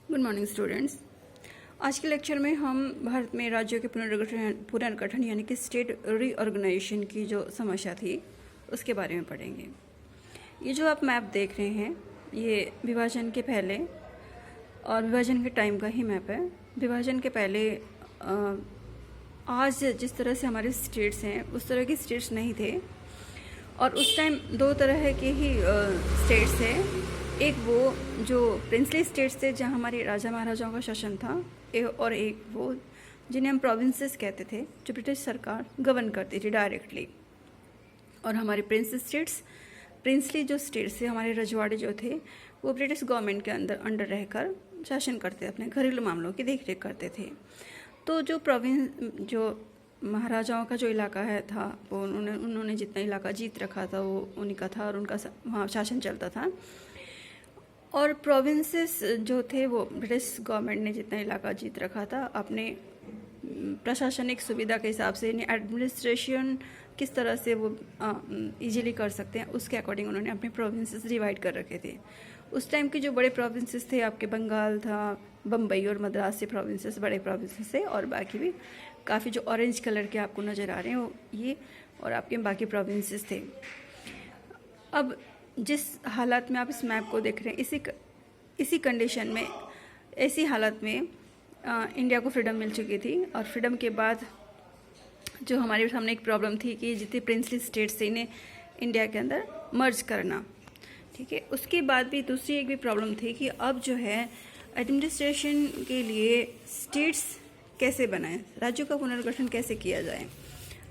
Good morning students. आज के lecture में हम भारत में राज्यों के पुनर्गठन यानी कि स्टेट रीऑर्गेनाइजेशन की जो समस्या थी उसके बारे में पढ़ेंगे। ये जो आप मैप देख रहे हैं ये विभाजन के पहले और विभाजन के टाइम का ही मैप है। विभाजन के पहले आज जिस तरह से हमारे स्टेट्स हैं उस तरह के स्टेट्स नहीं थे और उस टाइम दो तरह के ही स्टेट्स थे। एक वो जो प्रिंसली स्टेट्स थे जहाँ हमारे राजा महाराजाओं का शासन था और एक वो जिन्हें हम प्रोविंसेस कहते थे जो ब्रिटिश सरकार गवर्न करती थी डायरेक्टली। और हमारे प्रिंसली जो स्टेट्स थे, हमारे रजवाड़े जो थे वो ब्रिटिश गवर्नमेंट के अंडर रहकर शासन करते, अपने घरेलू मामलों की देखरेख करते थे। तो जो महाराजाओं का जो इलाका था वो उन्होंने जितना इलाका जीत रखा था वो उन्हीं का था और उनका वहाँ शासन चलता था। और प्रोविंसेस जो थे वो ब्रिटिश गवर्नमेंट ने जितना इलाका जीत रखा था अपने प्रशासनिक सुविधा के हिसाब से, एडमिनिस्ट्रेशन किस तरह से वो इजीली कर सकते हैं उसके अकॉर्डिंग उन्होंने अपने प्रोविंसेस डिवाइड कर रखे थे। उस टाइम के जो बड़े प्रोविंसेस थे आपके बंगाल था, बम्बई और मद्रास से प्रोविंसेस बड़े प्रोविंसेस थे और बाकी भी काफ़ी जो ऑरेंज कलर के आपको नज़र आ रहे हैं वो ये और आपके बाकी प्रोविंसेस थे। अब जिस हालत में आप इस मैप को देख रहे हैं इसी कंडीशन में, ऐसी हालत में इंडिया को फ्रीडम मिल चुकी थी। और फ्रीडम के बाद जो हमारे सामने एक प्रॉब्लम थी कि जितने प्रिंसली स्टेट्स थे इन्हें इंडिया के अंदर मर्ज करना, ठीक है। उसके बाद भी दूसरी एक भी प्रॉब्लम थी कि अब जो है एडमिनिस्ट्रेशन के लिए स्टेट्स कैसे बनाएं, राज्यों का पुनर्गठन कैसे किया जाए।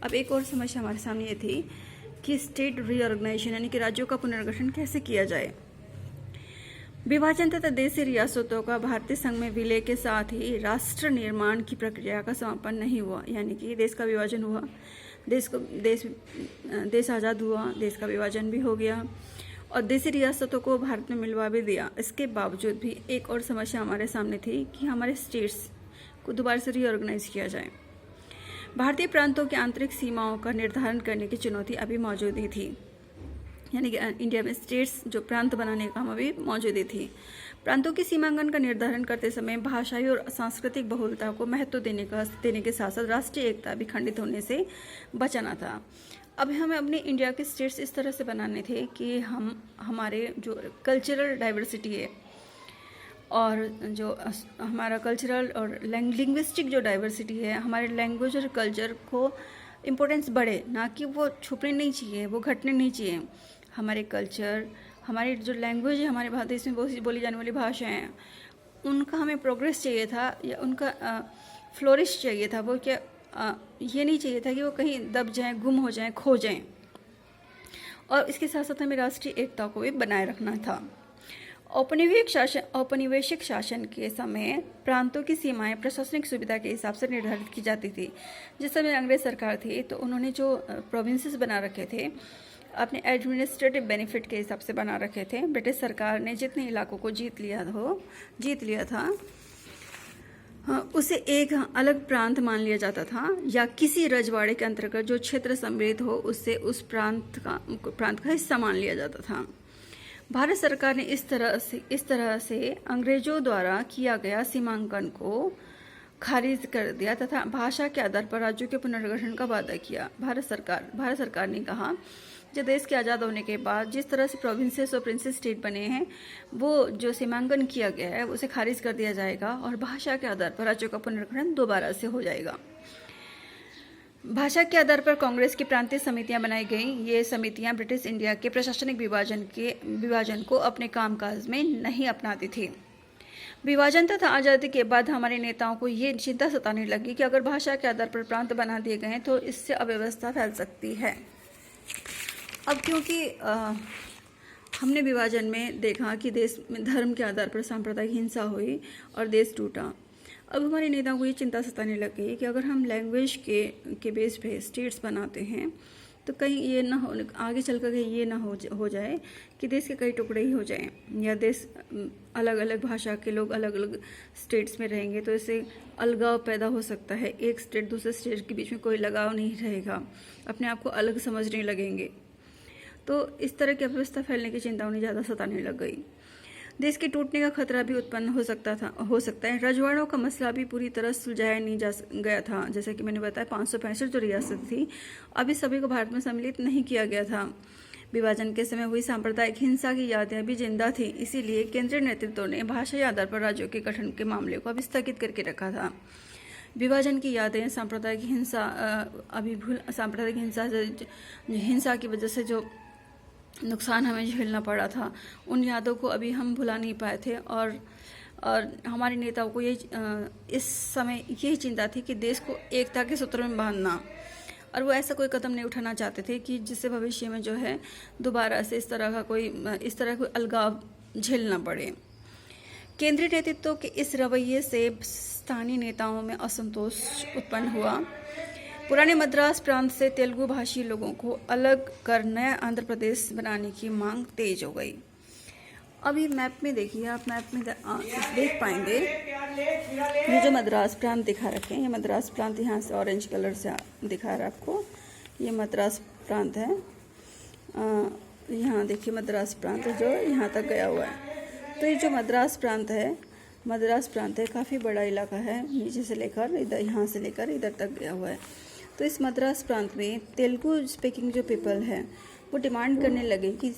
अब एक और समस्या हमारे सामने ये थी कि स्टेट रीऑर्गेनाइजेशन यानी कि राज्यों का पुनर्गठन कैसे किया जाए। विभाजन तथा देशी रियासतों का भारतीय संघ में विलय के साथ ही राष्ट्र निर्माण की प्रक्रिया का समापन नहीं हुआ, यानी कि देश का विभाजन हुआ, देश आज़ाद हुआ, देश का विभाजन भी हो गया और देशी रियासतों को भारत में मिलवा भी दिया। इसके बावजूद भी एक और समस्या हमारे सामने थी कि हमारे स्टेट्स को दोबारा से रीऑर्गेनाइज किया जाए। भारतीय प्रांतों की आंतरिक सीमाओं का निर्धारण करने की चुनौती अभी मौजूद ही थी, यानी कि इंडिया में स्टेट्स जो प्रांत बनाने का अभी मौजूद ही थी। प्रांतों की सीमांकन का निर्धारण करते समय भाषाई और सांस्कृतिक बहुलता को महत्व देने के साथ साथ राष्ट्रीय एकता भी खंडित होने से बचाना था। अब हमें अपने इंडिया के स्टेट्स इस तरह से बनाने थे कि हमारे जो कल्चरल डाइवर्सिटी है और जो हमारा कल्चरल और लिंग्विस्टिक जो डाइवर्सिटी है, हमारे लैंग्वेज और कल्चर को इम्पोर्टेंस बढ़े, ना कि वो छुपने नहीं चाहिए, वो घटने नहीं चाहिए। हमारे कल्चर, हमारी जो लैंग्वेज है, हमारे भारत देश में बोली जाने वाली भाषाएं हैं, उनका हमें प्रोग्रेस चाहिए था या उनका फ्लोरिश चाहिए था। वो क्या ये नहीं चाहिए था कि वो कहीं दब जाएं, गुम हो जाएं, खो जाएं। और इसके साथ साथ हमें राष्ट्रीय एकता को भी बनाए रखना था। औपनिवेशिक शासन के समय प्रांतों की सीमाएं प्रशासनिक सुविधा के हिसाब से निर्धारित की जाती थी। जिस समय अंग्रेज सरकार थी तो उन्होंने जो प्रोविंसेस बना रखे थे अपने एडमिनिस्ट्रेटिव बेनिफिट के हिसाब से बना रखे थे। ब्रिटिश सरकार ने जितने इलाकों को जीत लिया था उसे एक अलग प्रांत मान लिया जाता था या किसी रजवाड़े के अंतर्गत जो क्षेत्र सम्मिलित हो उससे उस प्रांत का हिस्सा मान लिया जाता था। भारत सरकार ने इस तरह से अंग्रेजों द्वारा किया गया सीमांकन को खारिज कर दिया तथा भाषा के आधार पर राज्यों के पुनर्गठन का वादा किया। भारत सरकार ने कहा जब देश के आज़ाद होने के बाद जिस तरह से प्रोविंसेस और प्रिंसेस स्टेट बने हैं वो जो सीमांकन किया गया है उसे खारिज कर दिया जाएगा और भाषा के आधार पर राज्यों का पुनर्गठन दोबारा से हो जाएगा। भाषा के आधार पर कांग्रेस की प्रांतीय समितियां बनाई गईं। ये समितियां ब्रिटिश इंडिया के प्रशासनिक विभाजन को अपने कामकाज में नहीं अपनाती थी। विभाजन तथा आज़ादी के बाद हमारे नेताओं को ये चिंता सताने लगी कि अगर भाषा के आधार पर प्रांत बना दिए गए तो इससे अव्यवस्था फैल सकती है। अब क्योंकि हमने विभाजन में देखा कि देश में धर्म के आधार पर सांप्रदायिक हिंसा हुई और देश टूटा, अब हमारे नेताओं को ये चिंता सताने लग गई कि अगर हम लैंग्वेज के बेस पे स्टेट्स बनाते हैं तो कहीं ये ना हो, आगे चल कर ये ना हो जाए कि देश के कई टुकड़े ही हो जाएं या देश अलग अलग भाषा के लोग अलग अलग स्टेट्स में रहेंगे तो इससे अलगाव पैदा हो सकता है। एक स्टेट दूसरे स्टेट के बीच में कोई लगाव नहीं रहेगा, अपने आप को अलग समझने लगेंगे। तो इस तरह की अव्यवस्था फैलने की चिंता उन्हें ज़्यादा सताने लग गई। देश के टूटने का खतरा भी उत्पन्न हो सकता है। रजवाड़ों का मसला भी पूरी तरह सुलझाया नहीं जा गया था। जैसा कि मैंने बताया 565 जो रियासत थी अभी सभी को भारत में सम्मिलित नहीं किया गया था। विभाजन के समय हुई सांप्रदायिक हिंसा की यादें अभी जिंदा थी, इसीलिए केंद्रीय नेतृत्व ने भाषाई आधार पर राज्यों के गठन के मामले को अभी स्थगित करके रखा था। विभाजन की यादें, सांप्रदायिक हिंसा की वजह से जो नुकसान हमें झेलना पड़ा था, उन यादों को अभी हम भुला नहीं पाए थे। और हमारे नेताओं को इस समय यही चिंता थी कि देश को एकता के सूत्र में बांधना, और वो ऐसा कोई कदम नहीं उठाना चाहते थे कि जिससे भविष्य में जो है दोबारा से इस तरह कोई अलगाव झेलना पड़े। केंद्रीय नेतृत्व के इस रवैये से स्थानीय नेताओं में असंतोष उत्पन्न हुआ। पुराने मद्रास प्रांत से तेलुगु भाषी लोगों को अलग कर नया आंध्र प्रदेश बनाने की मांग तेज हो गई। अभी मैप में देखिए, आप मैप में देख पाएंगे ये जो मद्रास प्रांत दिखा रखे हैं, ये मद्रास प्रांत यहाँ से ऑरेंज कलर से दिखा रहा है आपको, ये मद्रास प्रांत है। यहाँ देखिए मद्रास प्रांत जो यहाँ तक गया हुआ है। तो ये जो मद्रास प्रांत है काफ़ी बड़ा इलाका है, नीचे से लेकर इधर, यहाँ से लेकर इधर तक गया हुआ है। तो इस मद्रास प्रांत में तेलुगु स्पीकिंग जो पीपल है वो डिमांड करने लगे कि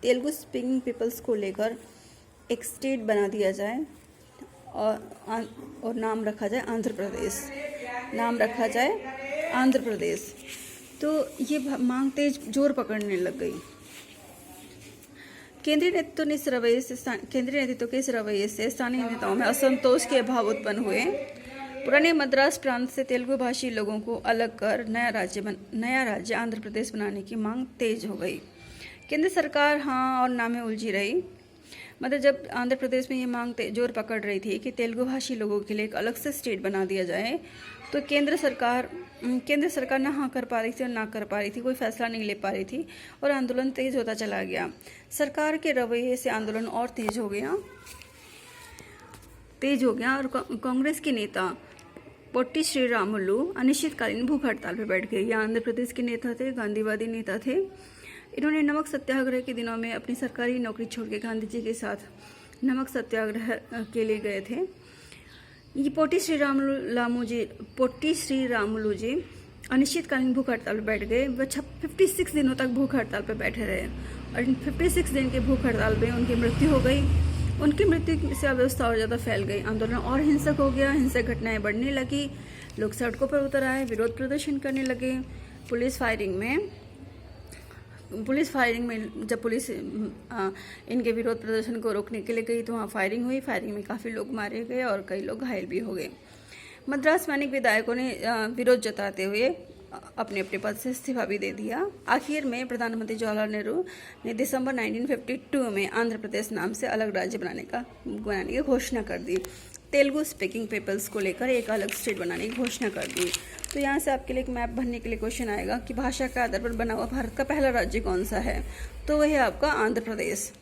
तेलुगु स्पीकिंग पीपल्स को लेकर एक स्टेट बना दिया जाए और नाम रखा जाए आंध्र प्रदेश। तो ये मांग तेज जोर पकड़ने लग गई। केंद्रीय नेतृत्व के इस रवैये से स्थानीय नेताओं में असंतोष के भाव उत्पन्न हुए। पुराने मद्रास प्रांत से तेलुगु भाषी लोगों को अलग कर नया राज्य आंध्र प्रदेश बनाने की मांग तेज हो गई। केंद्र सरकार हाँ और ना में उलझी रही। मतलब जब आंध्र प्रदेश में ये मांग जोर पकड़ रही थी कि तेलुगु भाषी लोगों के लिए एक अलग से स्टेट बना दिया जाए, तो केंद्र सरकार ना हाँ कर पा रही थी और ना कर पा रही थी, कोई फैसला नहीं ले पा रही थी, और आंदोलन तेज होता चला गया। सरकार के रवैये से आंदोलन और तेज हो गया और कांग्रेस के नेता पोट्टी श्रीरामुलु अनिश्चितकालीन भूख हड़ताल पर बैठ गए। ये आंध्र प्रदेश के नेता थे, गांधीवादी नेता थे। इन्होंने नमक सत्याग्रह के दिनों में अपनी सरकारी नौकरी छोड़ के गांधी जी के साथ नमक सत्याग्रह के लिए गए थे। ये पोट्टी श्रीरामुलु जी अनिश्चितकालीन भूख हड़ताल पर बैठ गए। वह 56 दिनों तक भूख हड़ताल पर बैठे रहे और इन 56 दिन के भूख हड़ताल में उनकी मृत्यु हो गई। उनकी मृत्यु से अव्यवस्था और ज़्यादा फैल गई। आंदोलन और हिंसक हो गया, हिंसक घटनाएं बढ़ने लगी, लोग सड़कों पर उतर आए, विरोध प्रदर्शन करने लगे। पुलिस फायरिंग में जब पुलिस इनके विरोध प्रदर्शन को रोकने के लिए गई तो वहाँ फायरिंग हुई। फायरिंग में काफ़ी लोग मारे गए और कई लोग घायल भी हो गए। मद्रास में अनेक विधायकों ने विरोध जताते हुए अपने पद से इस्तीफा भी दे दिया। आखिर में प्रधानमंत्री जवाहरलाल नेहरू ने दिसंबर 1952 में आंध्र प्रदेश नाम से अलग राज्य बनाने की घोषणा कर दी। तेलुगु स्पीकिंग पीपल्स को लेकर एक अलग स्टेट बनाने की घोषणा कर दी। तो यहाँ से आपके लिए एक मैप भरने के लिए क्वेश्चन आएगा कि भाषा के आधार पर बना हुआ भारत का पहला राज्य कौन सा है, तो वह है आपका आंध्र प्रदेश।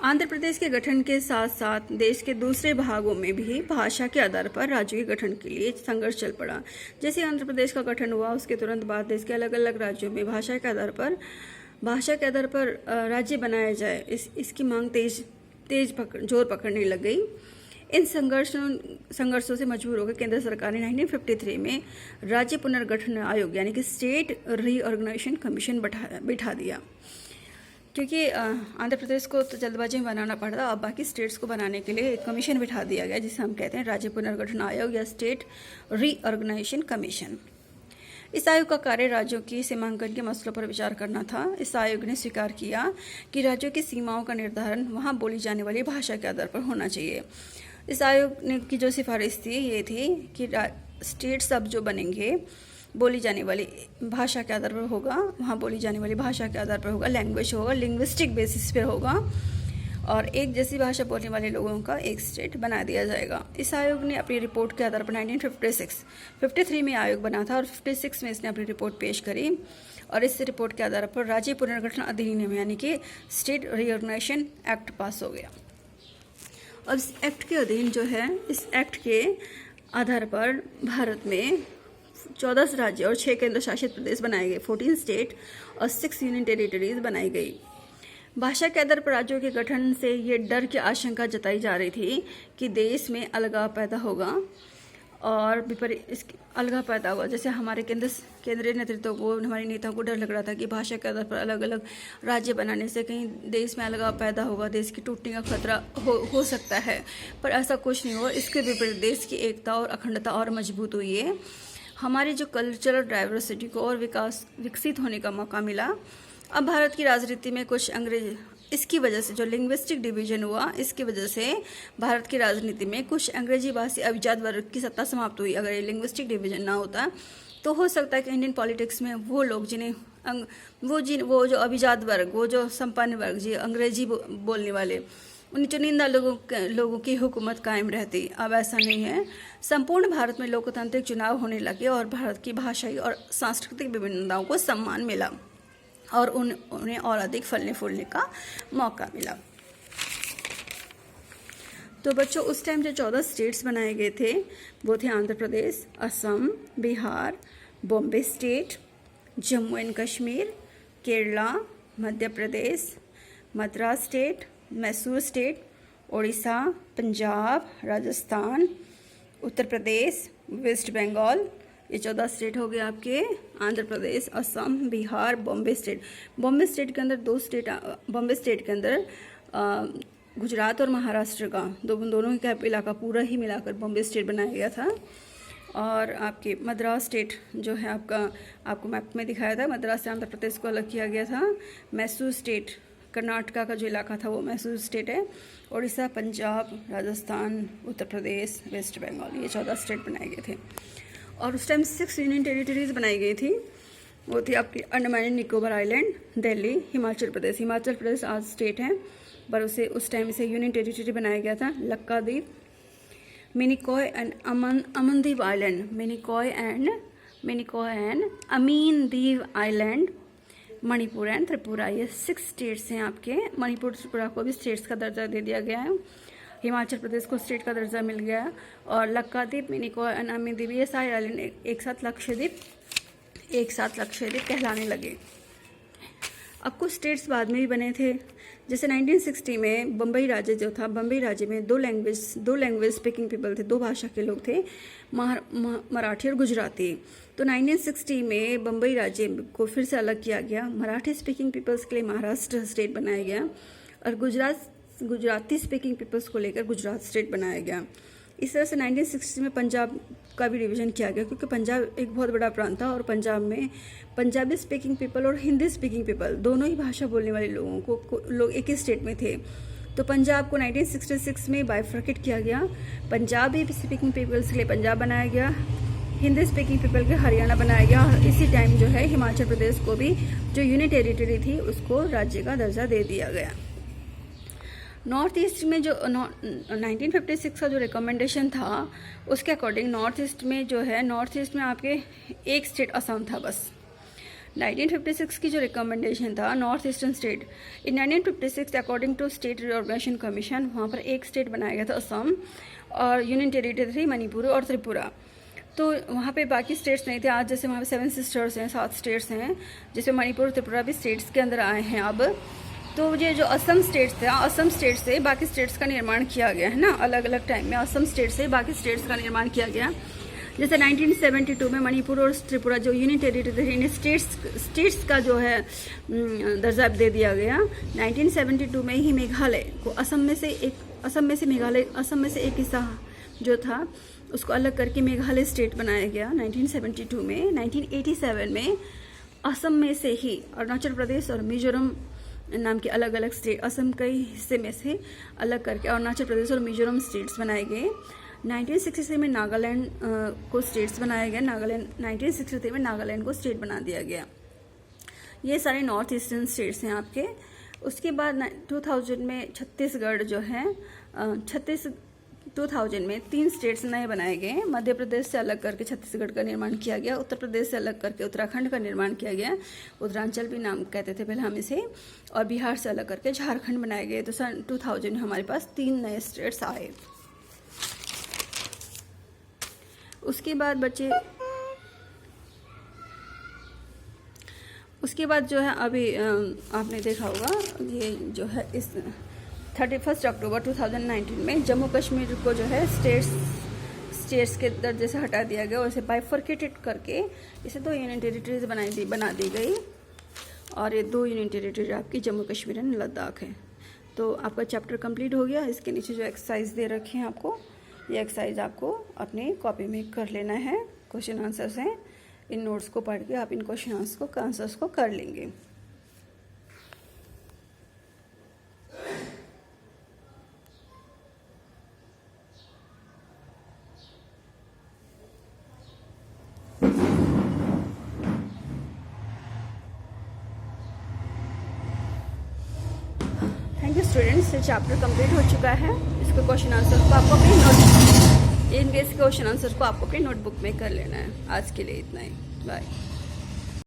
आंध्र प्रदेश के गठन के साथ साथ देश के दूसरे भागों में भी भाषा के आधार पर राज्यों के गठन के लिए संघर्ष चल पड़ा। जैसे आंध्र प्रदेश का गठन हुआ उसके तुरंत बाद देश के अलग अलग राज्यों में भाषा के आधार पर राज्य बनाया जाए, इसकी मांग जोर पकड़ने लग गई। इन संघर्षों से मजबूर होकर केंद्र सरकार ने 1953 में राज्य पुनर्गठन आयोग यानी कि स्टेट रीऑर्गेनाइजेशन कमीशन बिठा दिया, क्योंकि आंध्र प्रदेश को तो जल्दबाजी में बनाना पड़ता। अब बाकी स्टेट्स को बनाने के लिए एक कमीशन बिठा दिया गया जिसे हम कहते हैं राज्य पुनर्गठन आयोग या स्टेट रीऑर्गेनाइजेशन कमीशन। इस आयोग का कार्य राज्यों की सीमांकन के मसलों पर विचार करना था। इस आयोग ने स्वीकार किया कि राज्यों की सीमाओं का निर्धारण वहां बोली जाने वाली भाषा के आधार पर होना चाहिए। इस आयोग ने की जो सिफारिश थी ये थी कि स्टेट्स अब जो बनेंगे बोली जाने वाली भाषा के आधार पर होगा, वहाँ बोली जाने वाली भाषा के आधार पर होगा, लैंग्वेज होगा, लिंग्विस्टिक बेसिस पर होगा और एक जैसी भाषा बोलने वाले लोगों का एक स्टेट बना दिया जाएगा। इस आयोग ने अपनी रिपोर्ट के आधार पर 1953 में आयोग बना था और 56 में इसने अपनी रिपोर्ट पेश करी और इस रिपोर्ट के आधार पर राज्य पुनर्गठन अधिनियम यानी कि स्टेट रीऑर्गेनाइजेशन एक्ट पास हो गया। अब इस एक्ट के अधीन जो है, इस एक्ट के आधार पर भारत में 14 राज्य और 6 केंद्र शासित प्रदेश बनाए गए, 14 स्टेट और 6 यूनियन टेरिटरीज बनाई गई। भाषा के आधार पर राज्यों के गठन से ये डर की आशंका जताई जा रही थी कि देश में अलगाव पैदा होगा और विपरीत इसकी अलगाव पैदा हुआ। जैसे हमारे केंद्रीय नेतृत्व को, हमारे नेताओं को डर लग रहा था कि भाषा के आधार पर अलग अलग राज्य बनाने से कहीं देश में अलगाव पैदा होगा, देश की टूटने का खतरा हो सकता है, पर ऐसा कुछ नहीं हुआ। इसके विपरीत देश की एकता और अखंडता और मजबूत हुई है। हमारी जो कल्चरल डाइवर्सिटी को और विकसित होने का मौका मिला। अब भारत की राजनीति में कुछ इसकी वजह से जो लिंग्विस्टिक डिवीजन हुआ, इसकी वजह से भारत की राजनीति में कुछ अंग्रेजी भाषी अभिजात वर्ग की सत्ता समाप्त हुई। अगर ये लिंग्विस्टिक डिवीजन ना होता तो हो सकता है कि इंडियन पॉलिटिक्स में वो लोग वो जो अभिजात वर्ग, वो जो संपन्न वर्ग, जी अंग्रेजी बोलने वाले, उन चुनिंदा लोगों की हुकूमत कायम रहती। अब ऐसा नहीं है। संपूर्ण भारत में लोकतांत्रिक चुनाव होने लगे और भारत की भाषाई और सांस्कृतिक विभिन्नताओं को सम्मान मिला और उन्हें और अधिक फलने फूलने का मौका मिला। तो बच्चों, उस टाइम जो 14 स्टेट्स बनाए गए थे वो थे Andhra Pradesh, Assam, Bihar, Bombay state, Jammu and Kashmir, Kerala, Madhya Pradesh, Madras state, Mysore state, Orissa, Punjab, Rajasthan, Uttar Pradesh, West Bengal. ये 14 स्टेट हो गए आपके, आंध्र प्रदेश, असम, बिहार, बॉम्बे स्टेट। बॉम्बे स्टेट के अंदर बॉम्बे स्टेट के अंदर गुजरात और महाराष्ट्र का दोनों का इलाका पूरा ही मिलाकर बॉम्बे स्टेट बनाया गया था। और आपके मद्रास स्टेट जो है आपको मैप में दिखाया था, मद्रास से आंध्र प्रदेश को अलग किया गया था। मैसूर स्टेट कर्नाटका का जो इलाका था वो मैसूर स्टेट है। उड़ीसा, पंजाब, राजस्थान, उत्तर प्रदेश, वेस्ट बंगाल, ये 14 स्टेट बनाए गए थे। और उस टाइम 6 यूनियन टेरिटरीज बनाई गई थी। वो थी आपकी अंडमान एंड निकोबार आइलैंड, दिल्ली, हिमाचल प्रदेश आज स्टेट है, पर उस टाइम इसे यूनियन टेरिटरी बनाया गया था। Laccadive, Minicoy and Amindivi island, Minicoy and Amindivi island, Manipur and Tripura, ये 6 स्टेट्स हैं आपके। मणिपुर त्रिपुरा को भी स्टेट्स का दर्जा दे दिया गया है। हिमाचल प्रदेश को स्टेट का दर्जा मिल गया। और लक्काद्वीप, मिनिकॉय एंड अमीनदीप, ये सारे आइलैंड एक साथ लक्षद्वीप कहलाने लगे। अब कुछ स्टेट्स बाद में भी बने थे। जैसे 1960 में बम्बई राज्य जो था, बम्बई राज्य में दो लैंग्वेज स्पीकिंग पीपल थे, 2 भाषा के लोग थे, मराठी और गुजराती। तो 1960 में बम्बई राज्य को फिर से अलग किया गया। मराठी स्पीकिंग पीपल्स के लिए महाराष्ट्र स्टेट बनाया गया और गुजराती स्पीकिंग पीपल्स को लेकर गुजरात स्टेट बनाया गया। इस तरह से 1960 में पंजाब का भी डिवीजन किया गया, क्योंकि पंजाब एक बहुत बड़ा प्रांत था और पंजाब में पंजाबी स्पीकिंग पीपल और हिंदी स्पीकिंग पीपल दोनों ही भाषा बोलने वाले लोग एक ही स्टेट में थे। तो पंजाब को 1966 में बाइफर्केट किया गया। पंजाबी स्पीकिंग पीपल्स के लिए पंजाब बनाया गया, हिंदी स्पीकिंग पीपल के हरियाणा बनाया गया। और इसी टाइम जो है हिमाचल प्रदेश को भी जो यूनियन टेरिटरी थी उसको राज्य का दर्जा दे दिया गया। नॉर्थ ईस्ट में जो 1956 का जो रिकमेंडेशन था उसके अकॉर्डिंग नॉर्थ ईस्ट में आपके एक स्टेट असम था बस। 1956 की जो रिकमेंडेशन था north eastern state, in 1956 according to state reorganisation commission, वहाँ पर एक स्टेट बनाया गया था असम, और यूनियन टेरिटरी मणिपुर और त्रिपुरा। तो वहाँ पे बाकी स्टेट्स नहीं थे। आज जैसे वहाँ पे 7 सिस्टर्स हैं, 7 स्टेट्स हैं, जैसे मणिपुर और त्रिपुरा भी स्टेट्स के अंदर आए हैं अब। तो ये जो असम स्टेट से बाकी स्टेट्स का निर्माण किया गया है ना, अलग अलग टाइम में असम स्टेट से बाकी स्टेट्स का निर्माण किया गया। जैसे 1972 में मणिपुर और त्रिपुरा जो यूनियन टेरिटरी इन स्टेट्स का जो है दर्जा दे दिया गया। 1972 में ही मेघालय को असम में से एक हिस्सा जो था उसको अलग करके मेघालय स्टेट बनाया गया 1972 में। 1987 में असम में से ही अरुणाचल प्रदेश और मिजोरम नाम के अलग अलग स्टेट, असम के हिस्से में से अलग करके अरुणाचल प्रदेश और मिजोरम स्टेट्स बनाए गए। 1963 में नागालैंड को स्टेट्स बनाया गया। 1963 में नागालैंड को स्टेट बना दिया गया। ये सारे नॉर्थ ईस्टर्न स्टेट्स हैं आपके। उसके बाद 2000 में छत्तीसगढ़ जो है 2000 में 3 स्टेट्स नए बनाए गए। मध्य प्रदेश से अलग करके छत्तीसगढ़ का निर्माण किया गया, उत्तर प्रदेश से अलग करके उत्तराखंड का निर्माण किया गया, उत्तरांचल भी नाम कहते थे पहले हम इसे, और बिहार से अलग करके झारखंड बनाए गए। तो सन 2000 में हमारे पास 3 नए स्टेट्स आए। उसके बाद बच्चे उसके बाद जो है अभी आपने देखा होगा ये जो है इस 31 अक्टूबर 2019 में जम्मू कश्मीर को जो है स्टेट्स के दर्जे से हटा दिया गया और इसे बाइफर्केटेड करके इसे 2 यूनियन टेरिटरीज बना दी गई और ये 2 यूनियन टेरिटरी आपकी जम्मू कश्मीर एंड लद्दाख है। तो आपका चैप्टर कंप्लीट हो गया। इसके नीचे जो एक्सरसाइज दे रखे हैं आपको, ये एक्सरसाइज आपको अपनी कॉपी में कर लेना है। क्वेश्चन आंसर्स हैं, इन नोट्स को पढ़ के आप इन क्वेश्चन आंसर्स को कर लेंगे। थैंक यू स्टूडेंट्स, ये चैप्टर कंप्लीट हो चुका है। इसके क्वेश्चन आंसर को आपको अपनी नोटबुक, इनके क्वेश्चन आंसर को आपको अपनी नोटबुक में कर लेना है। आज के लिए इतना ही, बाय।